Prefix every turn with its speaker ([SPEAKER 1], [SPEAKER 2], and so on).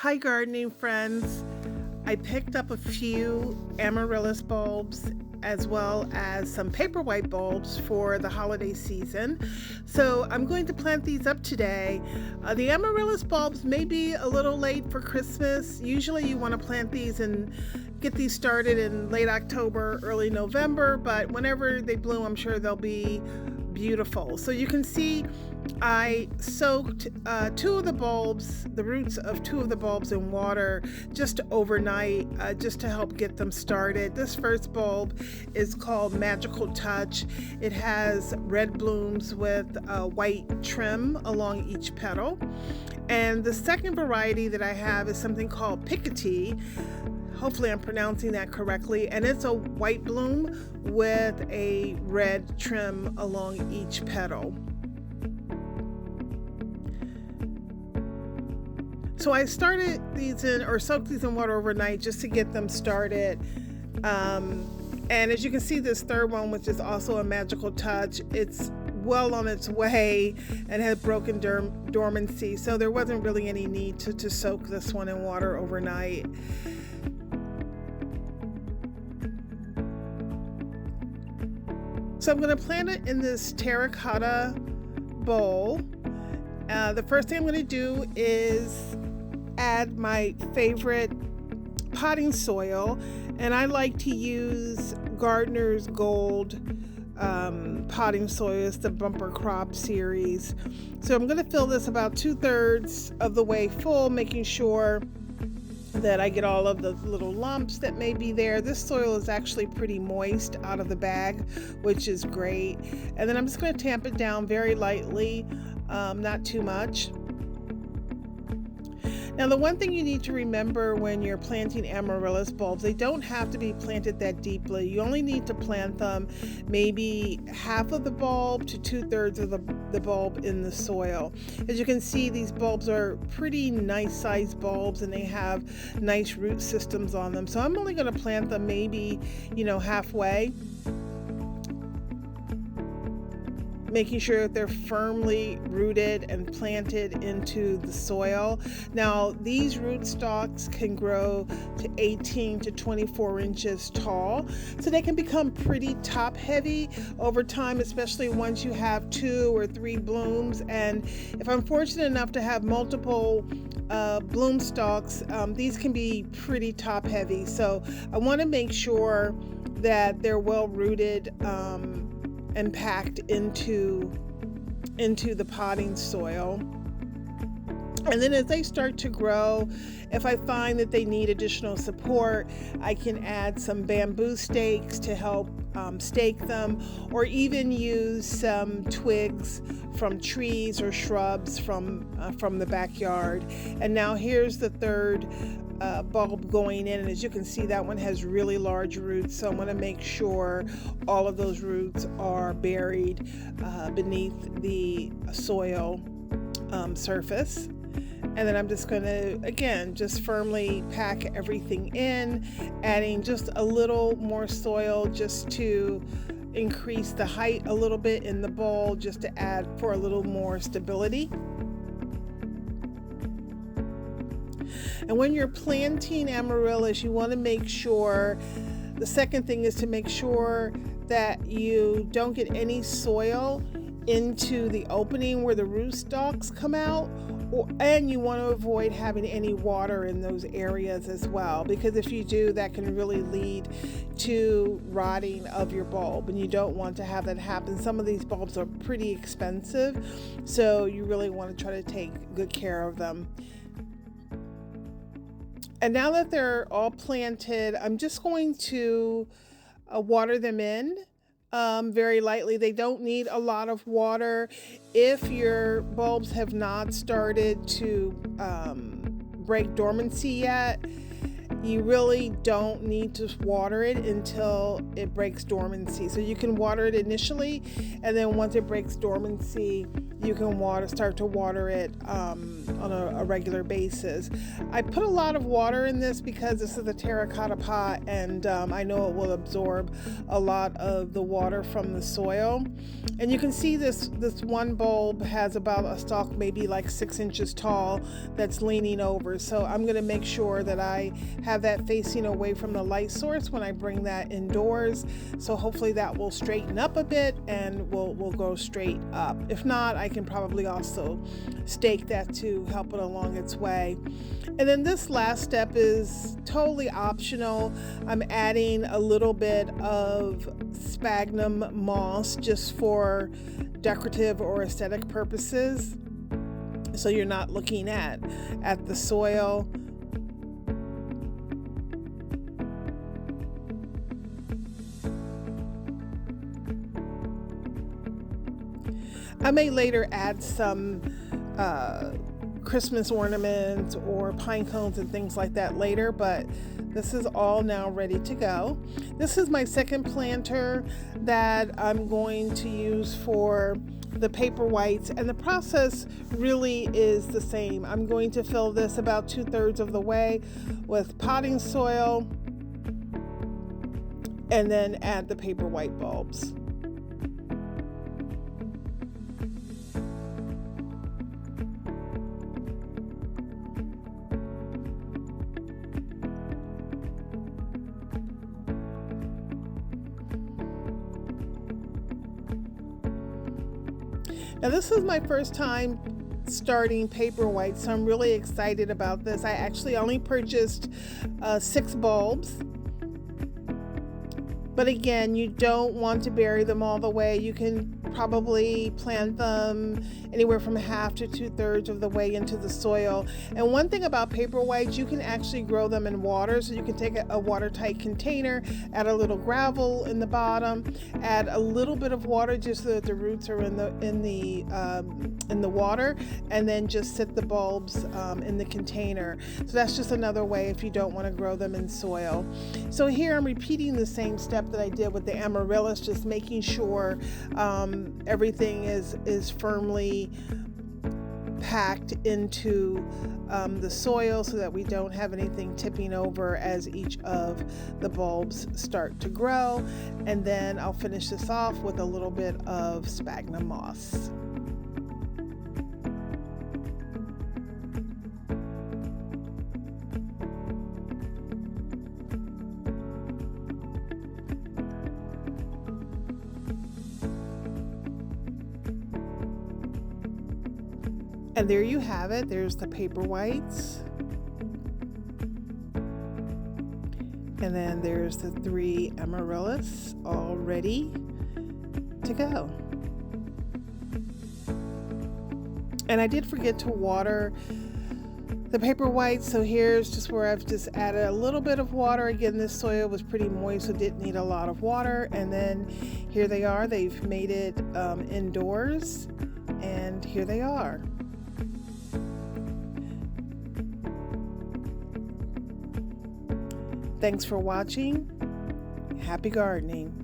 [SPEAKER 1] Hi, gardening friends. I picked up a few amaryllis bulbs as well as some paperwhite bulbs for the holiday season. So I'm going to plant these up today. The amaryllis bulbs may be a little late for Christmas. Usually you want to plant these and get these started in late October, early November, but whenever they bloom, I'm sure they'll be beautiful. So you can see I soaked two of the bulbs, the roots of two of the bulbs in water just overnight, just to help get them started. This first bulb is called Magical Touch. It has red blooms with white trim along each petal. And the second variety that I have is something called Picotee. Hopefully I'm pronouncing that correctly. And it's a white bloom with a red trim along each petal. So I started these soaked these in water overnight just to get them started. And as you can see, this third one, which is also a Magical Touch, it's well on its way and had broken dormancy. So there wasn't really any need to soak this one in water overnight. So I'm going to plant it in this terracotta bowl. The first thing I'm going to do is add my favorite potting soil, and I like to use Gardener's Gold potting soil. It's the bumper crop series. So I'm going to fill this about 2/3 of the way full, making sure that I get all of the little lumps that may be there. This soil is actually pretty moist out of the bag, which is great. And then I'm just going to tamp it down very lightly, not too much. Now, the one thing you need to remember when you're planting amaryllis bulbs, they don't have to be planted that deeply. You only need to plant them maybe half of the bulb to 2/3 of the bulb in the soil. As you can see, these bulbs are pretty nice sized bulbs and they have nice root systems on them. So I'm only going to plant them maybe, halfway, making sure that they're firmly rooted and planted into the soil. Now, these rootstocks can grow to 18 to 24 inches tall, so they can become pretty top heavy over time, especially once you have 2 or 3 blooms. And if I'm fortunate enough to have multiple bloom stalks, these can be pretty top heavy. So I want to make sure that they're well rooted and packed into the potting soil. And then as they start to grow, if I find that they need additional support, I can add some bamboo stakes to help stake them, or even use some twigs from trees or shrubs from the backyard. And now here's the third bulb going in, and as you can see, that one has really large roots, so I want to make sure all of those roots are buried beneath the soil surface. And then I'm just going to, again, just firmly pack everything in, adding just a little more soil just to increase the height a little bit in the bowl, just to add for a little more stability. And when you're planting amaryllis, you want to make sure, the second thing is to make sure that you don't get any soil into the opening where the rootstocks come out, and you want to avoid having any water in those areas as well, because if you do, that can really lead to rotting of your bulb, and you don't want to have that happen. Some of these bulbs are pretty expensive, so you really want to try to take good care of them. And now that they're all planted, I'm just going to water them in very lightly. They don't need a lot of water. If your bulbs have not started to break dormancy yet, you really don't need to water it until it breaks dormancy. So you can water it initially, and then once it breaks dormancy, you can start to water it on a regular basis. I put a lot of water in this because this is a terracotta pot, and I know it will absorb a lot of the water from the soil. And you can see this one bulb has about a stalk maybe like 6 inches tall that's leaning over. So I'm going to make sure that I have that facing away from the light source when I bring that indoors. So hopefully that will straighten up a bit and will go straight up. If not, I can probably also stake that to help it along its way. And then this last step is totally optional. I'm adding a little bit of sphagnum moss just for decorative or aesthetic purposes. So you're not looking at the soil. I may later add some Christmas ornaments or pine cones and things like that later, but this is all now ready to go. This is my second planter that I'm going to use for the Paperwhites, and the process really is the same. I'm going to fill this about 2/3 of the way with potting soil and then add the Paperwhite bulbs. Now this is my first time starting Paperwhite, so I'm really excited about this. I actually only purchased 6 bulbs. But again, you don't want to bury them all the way. You can probably plant them anywhere from 1/2 to 2/3 of the way into the soil. And one thing about Paperwhites, you can actually grow them in water. So you can take a watertight container, add a little gravel in the bottom, add a little bit of water just so that the roots are in the water, and then just sit the bulbs in the container. So that's just another way if you don't want to grow them in soil. So here I'm repeating the same step that I did with the Amaryllis, just making sure everything is firmly packed into the soil so that we don't have anything tipping over as each of the bulbs start to grow. And then I'll finish this off with a little bit of sphagnum moss. And there you have it. There's the Paperwhites. And then there's the 3 Amaryllis all ready to go. And I did forget to water the Paperwhites, so here's just where I've just added a little bit of water. Again, this soil was pretty moist, so didn't need a lot of water. And then here they are. They've made it indoors, and here they are. Thanks for watching. Happy gardening.